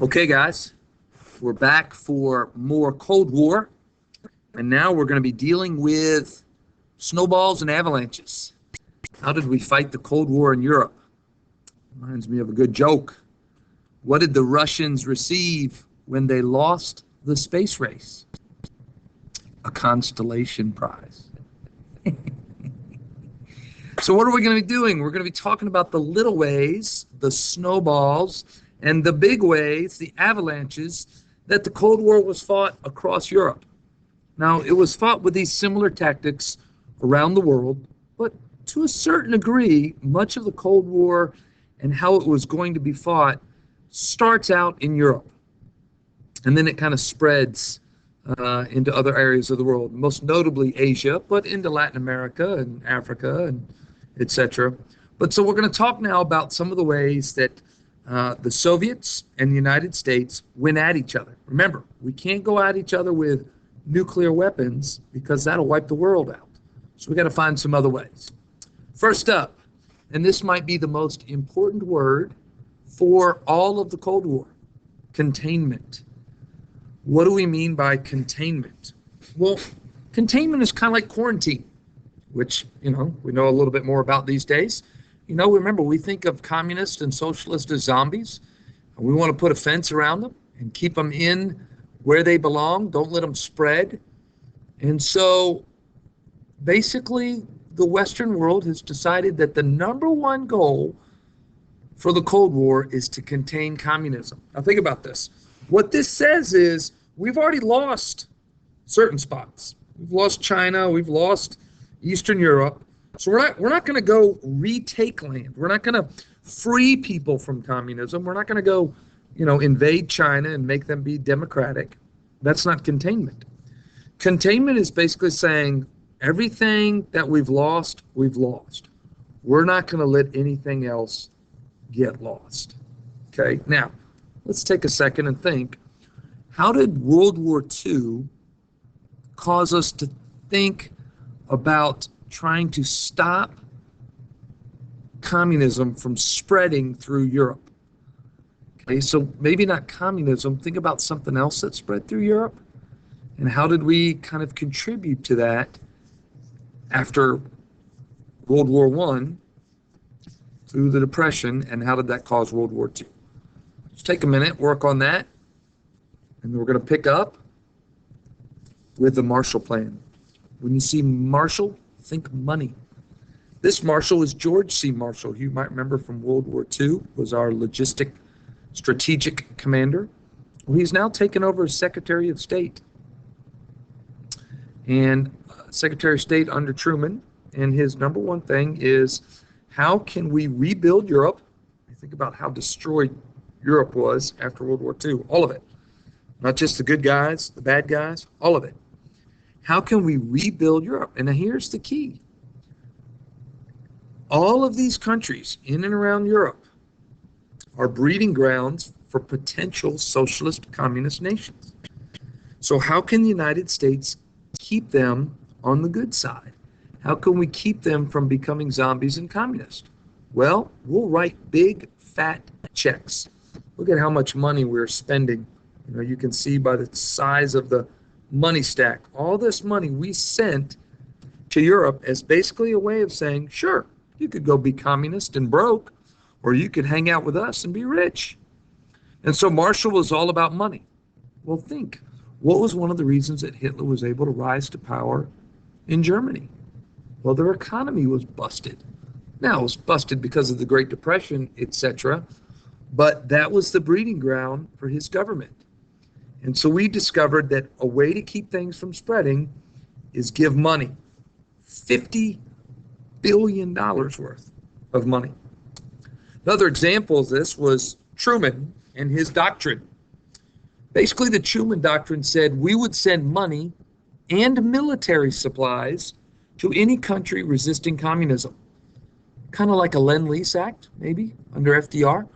Okay, guys, we're back for more Cold War, and now we're going to be dealing with snowballs and avalanches. How did we fight the Cold War in Europe? Reminds me of a good joke. What did the Russians receive when they lost the space race? A constellation prize. So what are we going to be doing? We're going to be talking about the little ways, the snowballs, and the big ways, the avalanches, that the Cold War was fought across Europe. Now, it was fought with these similar tactics around the world, but to a certain degree, much of the Cold War and how it was going to be fought starts out in Europe. And then it kind of spreads into other areas of the world, most notably Asia, but into Latin America and Africa and etc. But so we're going to talk now about some of the ways that the Soviets and the United States went at each other. Remember, we can't go at each other with nuclear weapons because that'll wipe the world out. So we got to find some other ways. First up, and this might be the most important word for all of the Cold War, containment. What do we mean by containment? Well, containment is kind of like quarantine, which, we know a little bit more about these days. Remember, we think of communists and socialists as zombies. And we want to put a fence around them and keep them in where they belong. Don't let them spread. And so basically, the Western world has decided that the number one goal for the Cold War is to contain communism. Now think about this. What this says is we've already lost certain spots. We've lost China. We've lost Eastern Europe. So we're not going to go retake land. We're not going to free people from communism. We're not going to go, invade China and make them be democratic. That's not containment. Containment is basically saying everything that we've lost, we've lost. We're not going to let anything else get lost. Okay, now let's take a second and think, how did World War II cause us to think about trying to stop communism from spreading through Europe? Okay, so maybe not communism. Think about something else that spread through Europe. And how did we kind of contribute to that after World War I through the Depression, and how did that cause World War II? Let's take a minute, work on that, and we're going to pick up with the Marshall Plan. When you see Marshall, think money. This Marshall is George C. Marshall. You might remember from World War II, was our strategic commander. Well, he's now taken over as Secretary of State. And Secretary of State under Truman, and his number one thing is, how can we rebuild Europe? Think about how destroyed Europe was after World War II, all of it. Not just the good guys, the bad guys, all of it. How can we rebuild Europe? And here's the key. All of these countries in and around Europe are breeding grounds for potential socialist communist nations. So how can the United States keep them on the good side? How can we keep them from becoming zombies and communists? Well, we'll write big, fat checks. Look at how much money we're spending. You can see by the size of the money stack. All this money we sent to Europe as basically a way of saying, sure, you could go be communist and broke, or you could hang out with us and be rich. And so Marshall was all about money. Well, think, what was one of the reasons that Hitler was able to rise to power in Germany? Well, their economy was busted. Now, it was busted because of the Great Depression, etc., but that was the breeding ground for his government. And so we discovered that a way to keep things from spreading is give money. $50 billion worth of money. Another example of this was Truman and his doctrine. Basically, the Truman Doctrine said we would send money and military supplies to any country resisting communism. Kind of like a Lend-Lease Act, maybe, under FDR.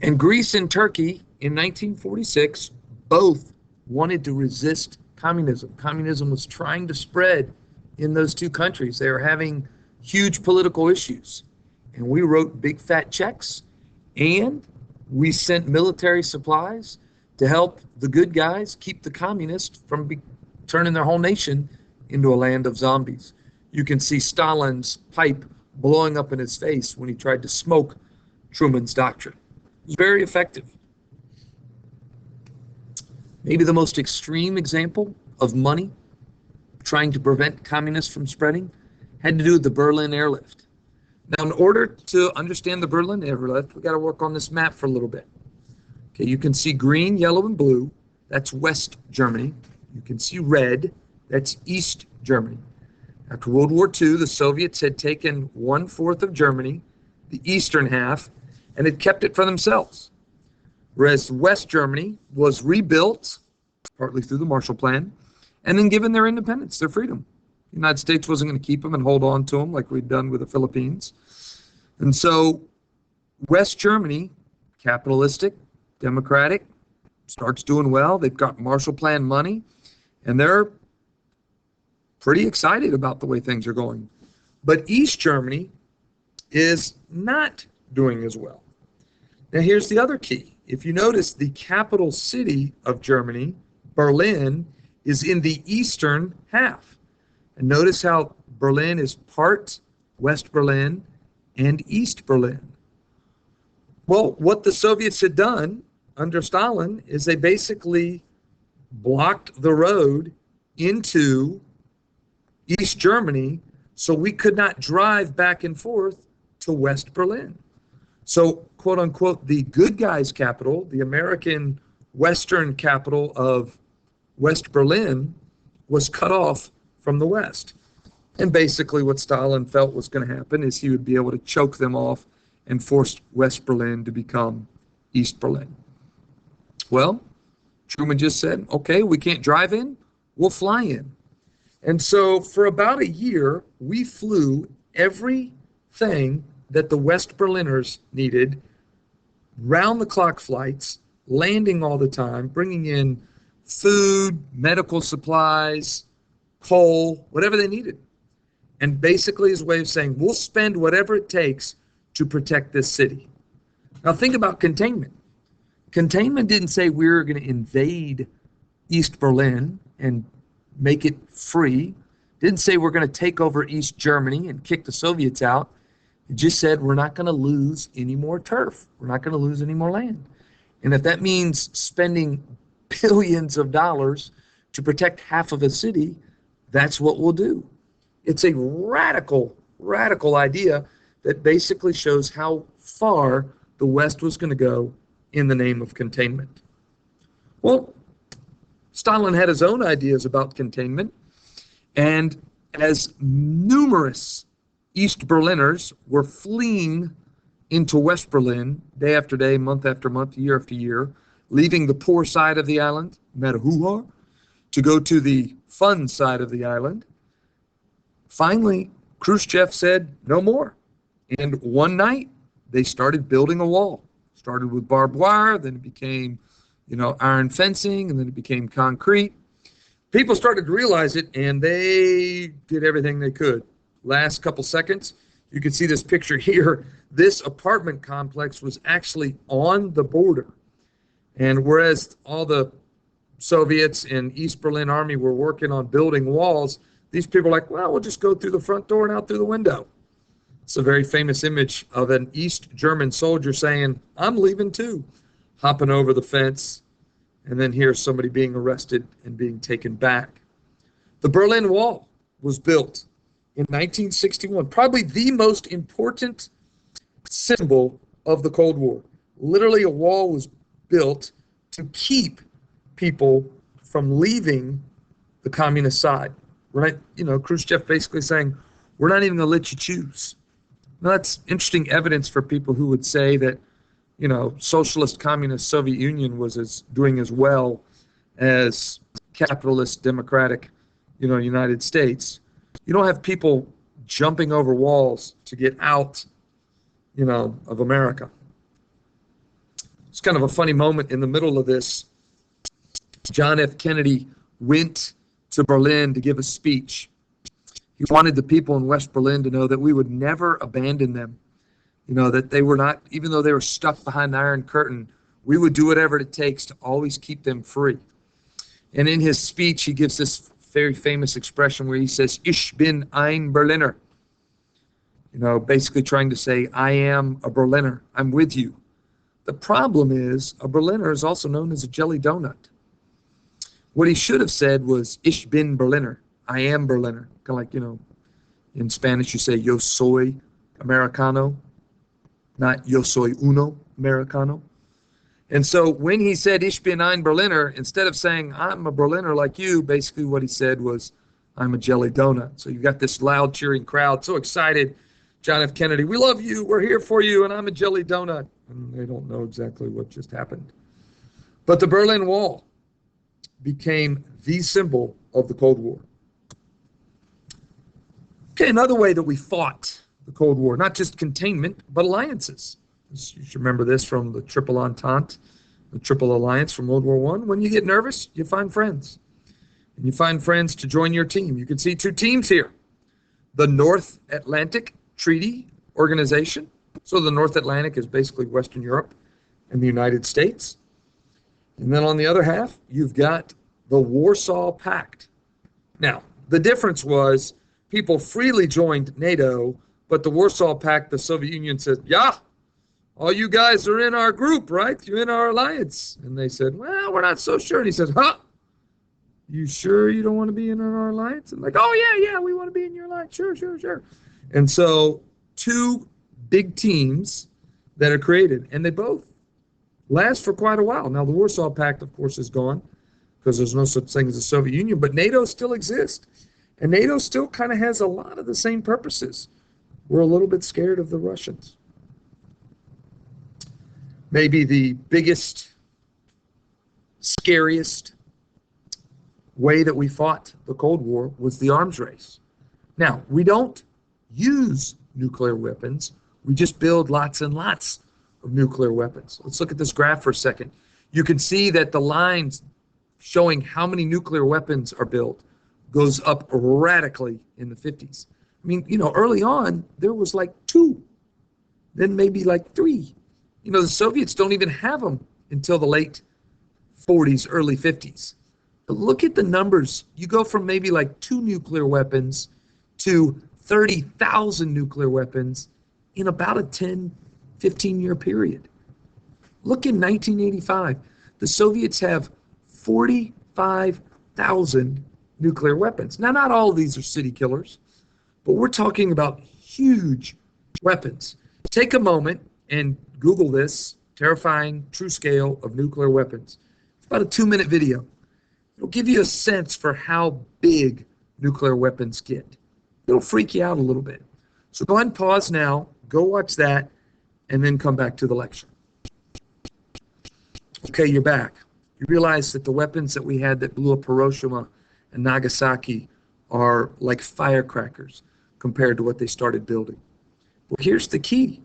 And Greece and Turkey in 1946 both wanted to resist communism. Communism was trying to spread in those two countries. They were having huge political issues. And we wrote big fat checks, and We sent military supplies to help the good guys keep the communists from turning their whole nation into a land of zombies. You can see Stalin's pipe blowing up in his face when he tried to smoke Truman's doctrine. It was very effective. Maybe the most extreme example of money trying to prevent communists from spreading had to do with the Berlin airlift. Now, in order to understand the Berlin airlift, we got to work on this map for a little bit. Okay, you can see green, yellow, and blue. That's West Germany. You can see red. That's East Germany. After World War II, the Soviets had taken 1/4 of Germany, the eastern half, and had kept it for themselves. Whereas West Germany was rebuilt, partly through the Marshall Plan, and then given their independence, their freedom. The United States wasn't going to keep them and hold on to them like we'd done with the Philippines. And so West Germany, capitalistic, democratic, starts doing well. They've got Marshall Plan money, and they're pretty excited about the way things are going. But East Germany is not doing as well. Now here's the other key. If you notice, the capital city of Germany, Berlin, is in the eastern half. And notice how Berlin is part West Berlin and East Berlin. Well, what the Soviets had done under Stalin is they basically blocked the road into East Germany, so we could not drive back and forth to West Berlin. So, quote unquote, the good guys' capital, the American Western capital of West Berlin, was cut off from the West. And basically what Stalin felt was going to happen is he would be able to choke them off and force West Berlin to become East Berlin. Well, Truman just said, okay, we can't drive in, we'll fly in. And so for about a year, we flew everything that the West Berliners needed, round-the-clock flights, landing all the time, bringing in food, medical supplies, coal, whatever they needed. And basically his way of saying, we'll spend whatever it takes to protect this city. Now think about containment. Containment didn't say we were going to invade East Berlin and make it free. Didn't say we're going to take over East Germany and kick the Soviets out. It just said we're not going to lose any more turf. We're not going to lose any more land. And if that means spending billions of dollars to protect half of a city, that's what we'll do. It's a radical, radical idea that basically shows how far the West was going to go in the name of containment. Well, Stalin had his own ideas about containment, and as numerous East Berliners were fleeing into West Berlin day after day, month after month, year after year, leaving the poor side of the island, Metahuha, to go to the fun side of the island. Finally, Khrushchev said, no more. And one night, they started building a wall. Started with barbed wire, then it became, iron fencing, and then it became concrete. People started to realize it, and they did everything they could. Last couple seconds, you can see this picture here. This apartment complex was actually on the border. And whereas all the Soviets and East Berlin Army were working on building walls, these people are like, well, we'll just go through the front door and out through the window. It's a very famous image of an East German soldier saying, I'm leaving too, hopping over the fence, and then here's somebody being arrested and being taken back. The Berlin Wall was built in 1961, probably the most important symbol of the Cold War. Literally, a wall was built to keep people from leaving the communist side, right? Khrushchev basically saying, we're not even going to let you choose. Now, that's interesting evidence for people who would say that, socialist communist Soviet Union was doing as well as capitalist democratic, United States. You don't have people jumping over walls to get out, of America. It's kind of a funny moment in the middle of this. John F. Kennedy went to Berlin to give a speech. He wanted the people in West Berlin to know that we would never abandon them. You know, that they were not, even though they were stuck behind the Iron Curtain, we would do whatever it takes to always keep them free. And in his speech, he gives this very famous expression where he says, Ich bin ein Berliner. You know, basically trying to say, I am a Berliner. I'm with you. The problem is, a Berliner is also known as a jelly donut. What he should have said was, Ich bin Berliner. I am Berliner. Kind of like, you know, in Spanish you say, Yo soy Americano, not Yo soy uno Americano. And so when he said, Ich bin ein Berliner, instead of saying, I'm a Berliner like you, basically what he said was, I'm a jelly donut. So you've got this loud cheering crowd, so excited. John F. Kennedy, we love you, we're here for you, and I'm a jelly donut. And they don't know exactly what just happened. But the Berlin Wall became the symbol of the Cold War. Okay, another way that we fought the Cold War, not just containment, but alliances. You should remember this from the Triple Entente, the Triple Alliance from World War I. When you get nervous, you find friends. And you find friends to join your team. You can see two teams here. The North Atlantic Treaty Organization. So the North Atlantic is basically Western Europe and the United States. And then on the other half, you've got the Warsaw Pact. Now, the difference was people freely joined NATO, but the Warsaw Pact, the Soviet Union said, yeah, all you guys are in our group, right? You're in our alliance. And they said, well, we're not so sure. And he said, huh? You sure you don't want to be in our alliance? And like, oh, yeah, we want to be in your alliance. Sure. And so two big teams that are created, and they both last for quite a while. Now, the Warsaw Pact, of course, is gone because there's no such thing as the Soviet Union, but NATO still exists. And NATO still kind of has a lot of the same purposes. We're a little bit scared of the Russians. Maybe the biggest, scariest way that we fought the Cold War was the arms race. Now, we don't use nuclear weapons. We just build lots and lots of nuclear weapons. Let's look at this graph for a second. You can see that the lines showing how many nuclear weapons are built goes up radically in the 50s. I mean, you know, early on, there was like 2, then maybe like 3. You know, the Soviets don't even have them until the late 40s, early 50s. But look at the numbers. You go from maybe like 2 nuclear weapons to 30,000 nuclear weapons in about a 10, 15-year period. Look in 1985. The Soviets have 45,000 nuclear weapons. Now, not all of these are city killers, but we're talking about huge weapons. Take a moment and Google this, terrifying true scale of nuclear weapons. It's about a 2-minute video. It'll give you a sense for how big nuclear weapons get. It'll freak you out a little bit. So go ahead and pause now, go watch that, and then come back to the lecture. Okay, you're back. You realize that the weapons that we had that blew up Hiroshima and Nagasaki are like firecrackers compared to what they started building. Well, here's the key.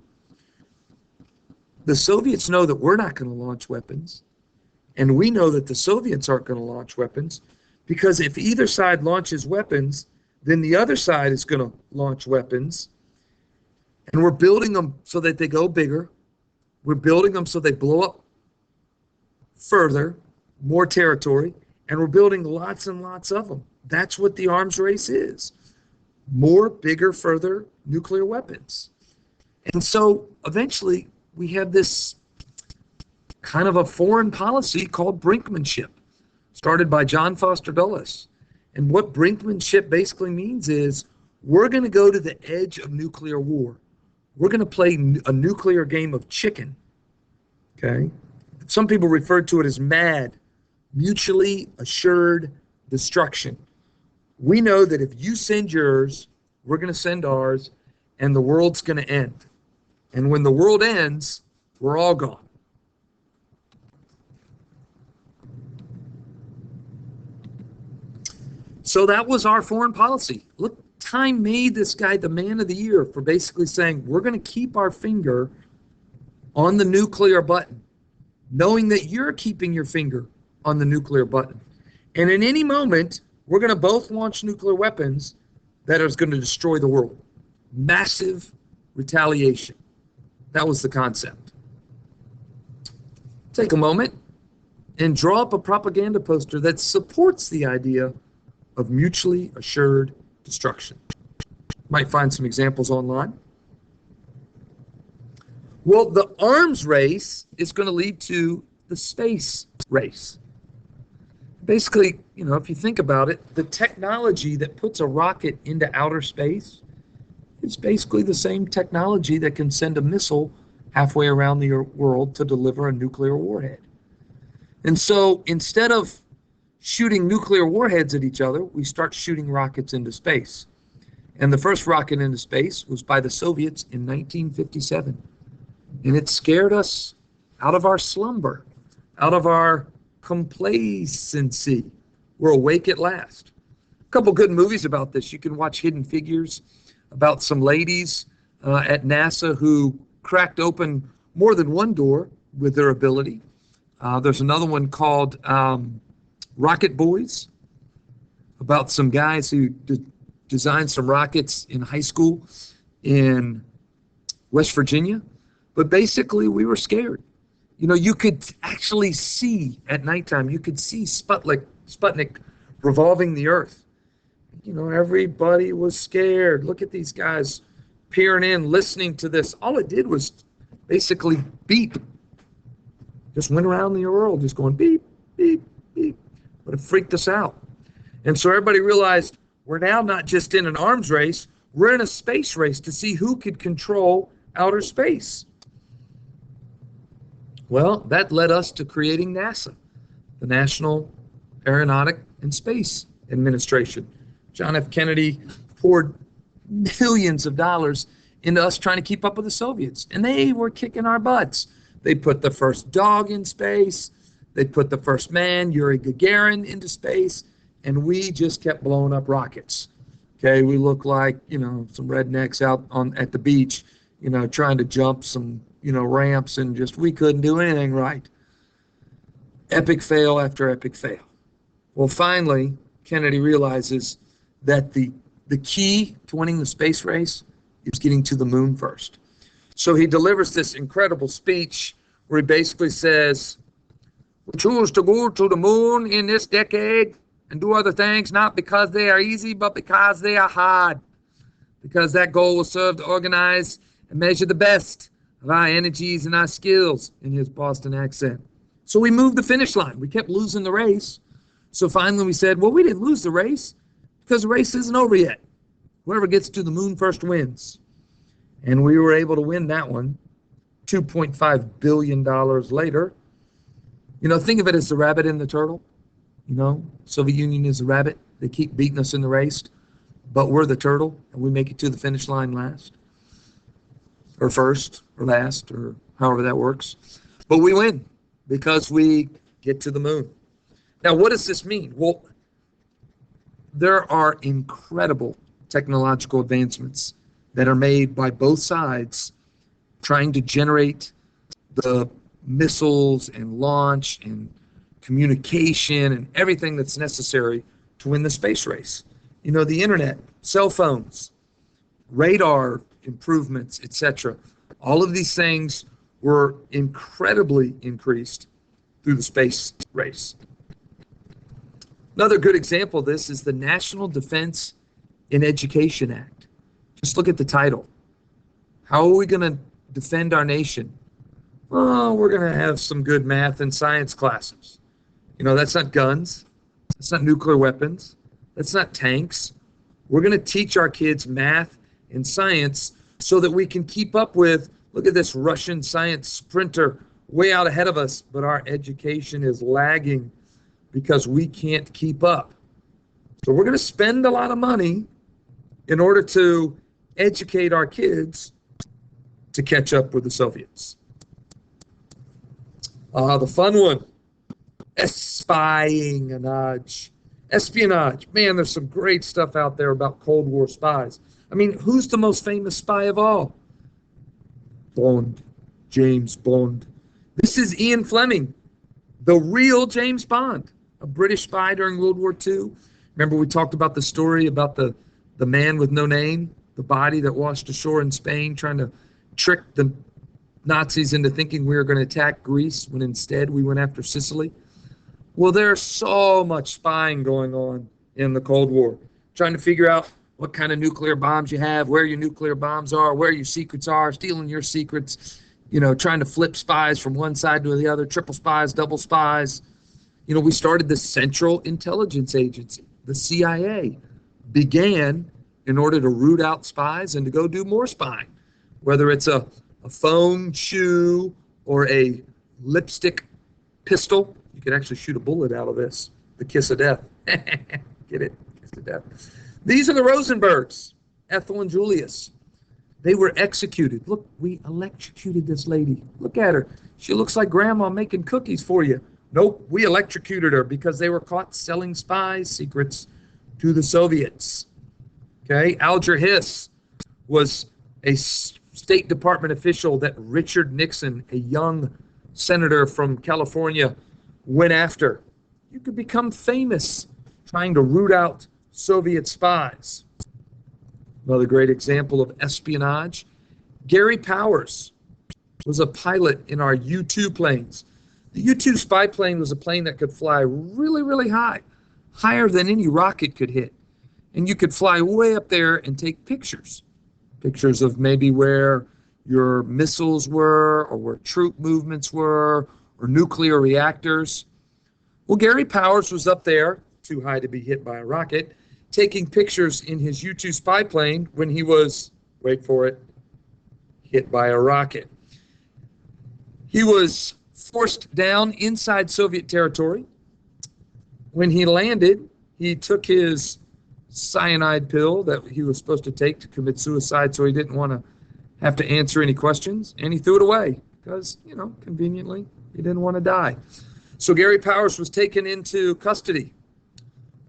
The Soviets know that we're not going to launch weapons, and we know that the Soviets aren't going to launch weapons, because if either side launches weapons, then the other side is going to launch weapons, and we're building them so that they go bigger. We're building them so they blow up further, more territory, and we're building lots and lots of them. That's what the arms race is. More, bigger, further nuclear weapons. And so eventually we have this kind of a foreign policy called brinkmanship, started by John Foster Dulles. And what brinkmanship basically means is we're going to go to the edge of nuclear war. We're going to play a nuclear game of chicken. Okay? Some people refer to it as MAD, mutually assured destruction. We know that if you send yours, we're going to send ours, and the world's going to end. And when the world ends, we're all gone. So that was our foreign policy. Look, Time made this guy the man of the year for basically saying, we're going to keep our finger on the nuclear button, knowing that you're keeping your finger on the nuclear button. And in any moment, we're going to both launch nuclear weapons that are going to destroy the world. Massive retaliation. That was the concept. Take a moment and draw up a propaganda poster that supports the idea of mutually assured destruction. Might find some examples online. Well, the arms race is going to lead to the space race. Basically, if you think about it, the technology that puts a rocket into outer space is basically the same technology that can send a missile halfway around the world to deliver a nuclear warhead. And so instead of shooting nuclear warheads at each other, we start shooting rockets into space. And the first rocket into space was by the Soviets in 1957. And it scared us out of our slumber, out of our complacency. We're awake at last. A couple good movies about this. You can watch Hidden Figures, about some ladies at NASA who cracked open more than one door with their ability. There's another one called Rocket Boys, about some guys who designed some rockets in high school in West Virginia. But basically, we were scared. You could actually see at nighttime, you could see Sputnik revolving the Earth. Everybody was scared. Look at these guys peering in, listening to this. All it did was basically beep. Just went around the world, just going beep, beep, beep. But it freaked us out. And so everybody realized we're now not just in an arms race, we're in a space race to see who could control outer space. Well, that led us to creating NASA, the National Aeronautic and Space Administration. John F. Kennedy poured millions of dollars into us trying to keep up with the Soviets, and they were kicking our butts. They put the first dog in space, they put the first man, Yuri Gagarin, into space, and we just kept blowing up rockets. Okay, we looked like, some rednecks out at the beach, trying to jump some, ramps, and we couldn't do anything right. Epic fail after epic fail. Well, finally, Kennedy realizes that the key to winning the space race is getting to the moon first. So he delivers this incredible speech where he basically says, we choose to go to the moon in this decade and do other things, not because they are easy, but because they are hard. Because that goal will serve to organize and measure the best of our energies and our skills, in his Boston accent. So we moved the finish line. We kept losing the race. So finally we said, well, we didn't lose the race because the race isn't over yet. Whoever gets to the moon first wins. And we were able to win that one $2.5 billion later. Think of it as the rabbit and the turtle. Soviet Union is the rabbit. They keep beating us in the race, but we're the turtle, and we make it to the finish line last, or first, or last, or however that works. But we win because we get to the moon. Now, what does this mean? Well, there are incredible technological advancements that are made by both sides trying to generate the missiles and launch and communication and everything that's necessary to win the space race. The internet, cell phones, radar improvements, etc. All of these things were incredibly increased through the space race. Another good example of this is the National Defense in Education Act. Just look at the title. How are we going to defend our nation? Well, we're going to have some good math and science classes. That's not guns. That's not nuclear weapons. That's not tanks. We're going to teach our kids math and science so that we can keep up with, look at this Russian science sprinter way out ahead of us, but our education is lagging because we can't keep up. So we're going to spend a lot of money in order to educate our kids to catch up with the Soviets. The fun one, espionage. Espionage. Man, there's some great stuff out there about Cold War spies. I mean, who's the most famous spy of all? Bond. James Bond. This is Ian Fleming, the real James Bond, a British spy during World War II. Remember we talked about the story about the man with no name, the body that washed ashore in Spain trying to trick the Nazis into thinking we were going to attack Greece when instead we went after Sicily. Well, there's so much spying going on in the Cold War, trying to figure out what kind of nuclear bombs you have, where your nuclear bombs are, where your secrets are, stealing your secrets, trying to flip spies from one side to the other, triple spies, double spies. We started the Central Intelligence Agency, the CIA, began in order to root out spies and to go do more spying, whether it's a phone, shoe, or a lipstick pistol. You could actually shoot a bullet out of this, the kiss of death. Get it? Kiss of death. These are the Rosenbergs, Ethel and Julius. They were executed. Look, we electrocuted this lady. Look at her. She looks like grandma making cookies for you. Nope, we electrocuted her because they were caught selling spy secrets to the Soviets. Okay, Alger Hiss was a State Department official that Richard Nixon, a young senator from California, went after. You could become famous trying to root out Soviet spies. Another great example of espionage. Gary Powers was a pilot in our U-2 planes. The U-2 spy plane was a plane that could fly really, really high, higher than any rocket could hit. And you could fly way up there and take pictures of maybe where your missiles were or where troop movements were or nuclear reactors. Well, Gary Powers was up there, too high to be hit by a rocket, taking pictures in his U-2 spy plane when he was, wait for it, hit by a rocket. He was forced down inside Soviet territory. When he landed, he took his cyanide pill that he was supposed to take to commit suicide, so he didn't want to have to answer any questions, and he threw it away because, conveniently, he didn't want to die. So Gary Powers was taken into custody.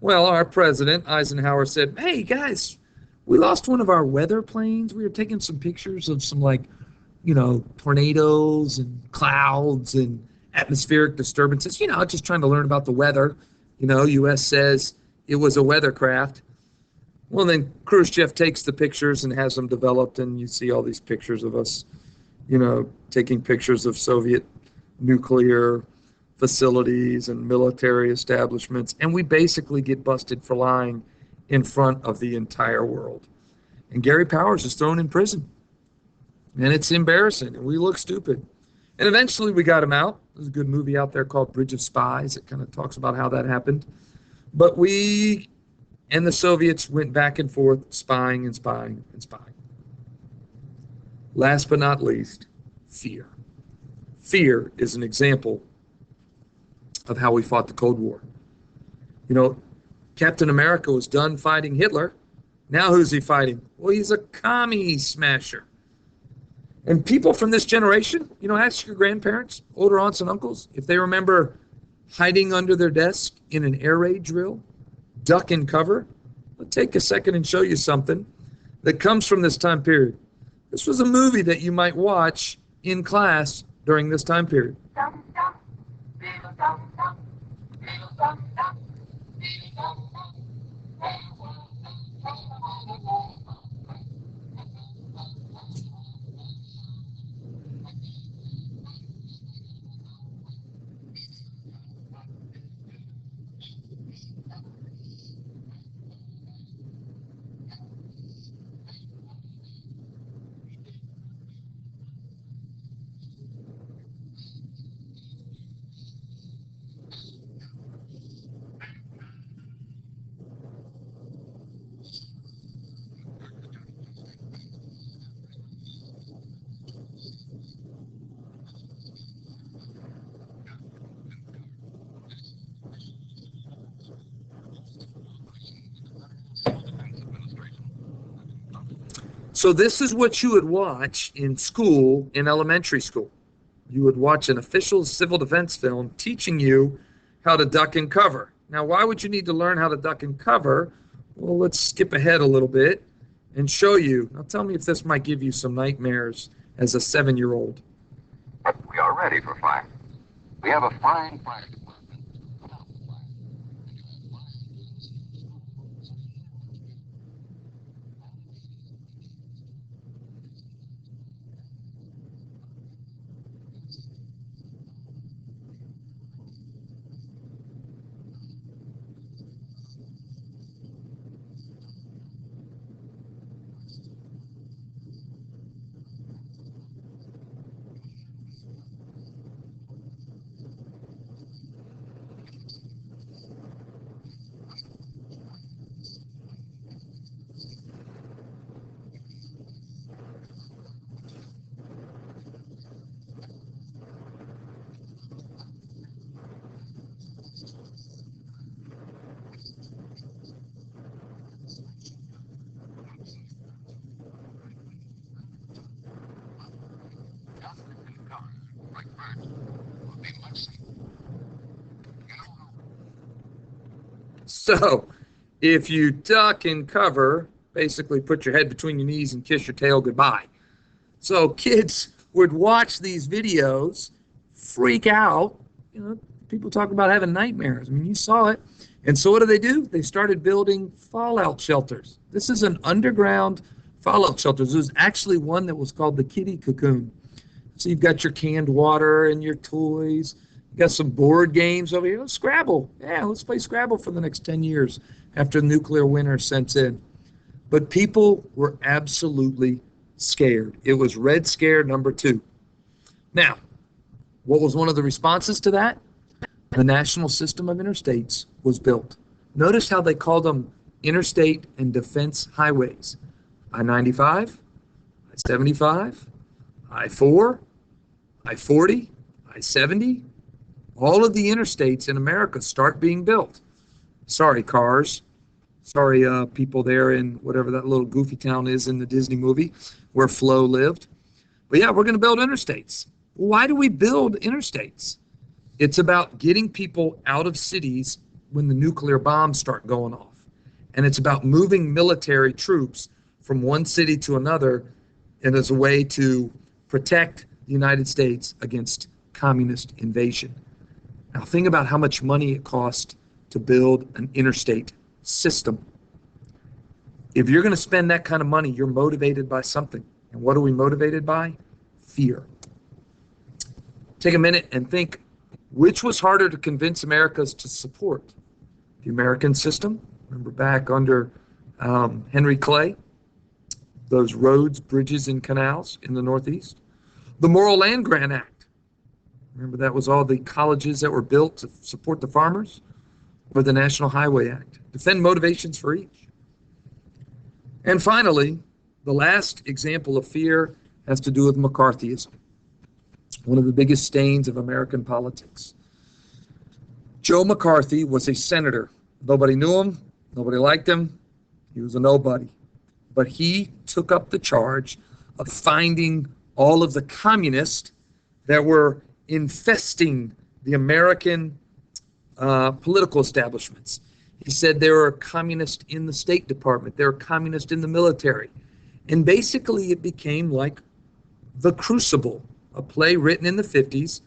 Well, our president, Eisenhower, said, hey, guys, we lost one of our weather planes. We were taking some pictures of some, tornadoes and clouds and atmospheric disturbances, just trying to learn about the weather. U.S. says it was a weather craft. Well, then Khrushchev takes the pictures and has them developed, and you see all these pictures of us, taking pictures of Soviet nuclear facilities and military establishments, and we basically get busted for lying in front of the entire world. And Gary Powers is thrown in prison, and it's embarrassing, and we look stupid. And eventually we got him out. There's a good movie out there called Bridge of Spies. It kind of talks about how that happened. But we and the Soviets went back and forth, spying and spying and spying. Last but not least, fear. Fear is an example of how we fought the Cold War. Captain America was done fighting Hitler. Now who's he fighting? Well, he's a commie smasher. And people from this generation, ask your grandparents, older aunts and uncles, if they remember hiding under their desk in an air raid drill, duck and cover. I'll take a second and show you something that comes from this time period. This was a movie that you might watch in class during this time period. So this is what you would watch in school, in elementary school. You would watch an official civil defense film teaching you how to duck and cover. Now, why would you need to learn how to duck and cover? Well, let's skip ahead a little bit and show you. Now, tell me if this might give you some nightmares as a 7-year-old. We are ready for fire. We have a fine fire department. So if you duck and cover, basically put your head between your knees and kiss your tail goodbye. So kids would watch these videos, freak out. You know, people talk about having nightmares. I mean, you saw it. And so what do? They started building fallout shelters. This is an underground fallout shelter. There was actually one that was called the kitty cocoon. So you've got your canned water and your toys. You got some board games over here. Scrabble. Yeah, let's play Scrabble for the next 10 years after the nuclear winter sets in. But people were absolutely scared. It was Red Scare number 2. Now, what was one of the responses to that? The National System of Interstates was built. Notice how they called them interstate and defense highways. I-95, I-75, I-4, I-40, I-70. All of the interstates in America start being built. Sorry, cars. Sorry, people there in whatever that little goofy town is in the Disney movie where Flo lived. But yeah, we're going to build interstates. Why do we build interstates? It's about getting people out of cities when the nuclear bombs start going off. And it's about moving military troops from one city to another, and as a way to protect the United States against communist invasion. Now think about how much money it costs to build an interstate system. If you're going to spend that kind of money, you're motivated by something. And what are we motivated by? Fear. Take a minute and think, which was harder to convince Americans to support? The American system, remember back under Henry Clay, those roads, bridges, and canals in the Northeast. The Morrill Land Grant Act, remember that was all the colleges that were built to support the farmers, or the National Highway Act. Defend motivations for each. And finally, the last example of fear has to do with McCarthyism, one of the biggest stains of American politics. Joe McCarthy was a senator. Nobody knew him. Nobody liked him. He was a nobody. But he took up the charge of finding all of the communists that were infesting the American political establishments. He said there were communists in the State Department. There were communists in the military. And basically it became like The Crucible, a play written in the 50s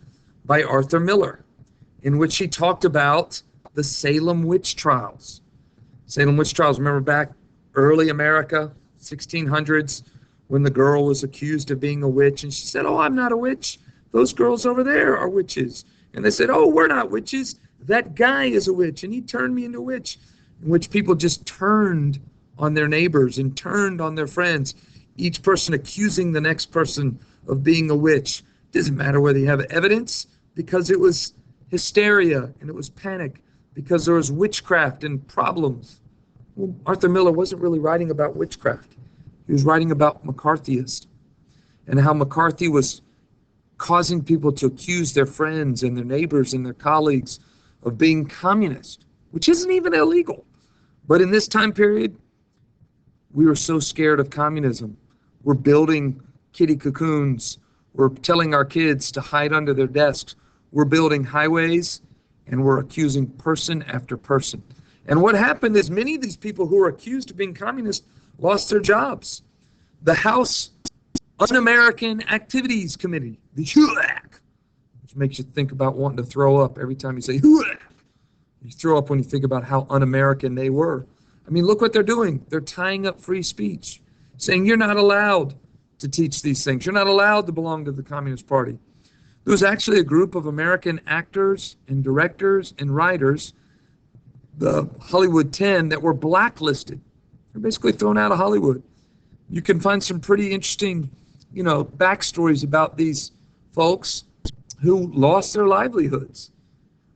by Arthur Miller, in which he talked about the Salem witch trials. Salem witch trials, remember back early America, 1600s, when the girl was accused of being a witch, and she said, "Oh, I'm not a witch. Those girls over there are witches." And they said, "Oh, we're not witches. That guy is a witch, and he turned me into a witch," in which people just turned on their neighbors and turned on their friends, each person accusing the next person of being a witch. Doesn't matter whether you have evidence, because it was hysteria and it was panic, because there was witchcraft and problems. Well, Arthur Miller wasn't really writing about witchcraft. He was writing about McCarthyism and how McCarthy was causing people to accuse their friends and their neighbors and their colleagues of being communist, which isn't even illegal. But in this time period, we were so scared of communism. We're building kitty cocoons. We're telling our kids to hide under their desks. We're building highways, and we're accusing person after person. And what happened is many of these people who were accused of being communist lost their jobs. The House Un-American Activities Committee, the HUAC, which makes you think about wanting to throw up every time you say HUAC. You throw up when you think about how un-American they were. I mean, look what they're doing. They're tying up free speech, saying you're not allowed to teach these things. You're not allowed to belong to the Communist Party. There was actually a group of American actors and directors and writers, the Hollywood 10, that were blacklisted. They're basically thrown out of Hollywood. You can find some pretty interesting, backstories about these folks who lost their livelihoods.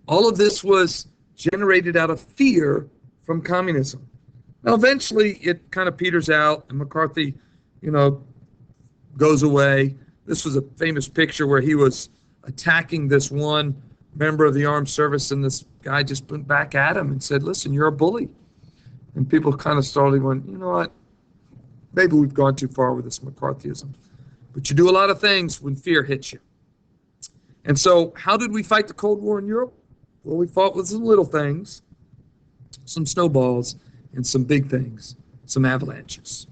All of this was generated out of fear from communism. Now, eventually, it kind of peters out, and McCarthy, goes away. This was a famous picture where he was attacking this one member of the armed service, and this guy just went back at him and said, "Listen, you're a bully." And people kind of started going, "You know what? Maybe we've gone too far with this McCarthyism." But you do a lot of things when fear hits you. And so how did we fight the Cold War in Europe? Well, we fought with some little things, some snowballs, and some big things, some avalanches.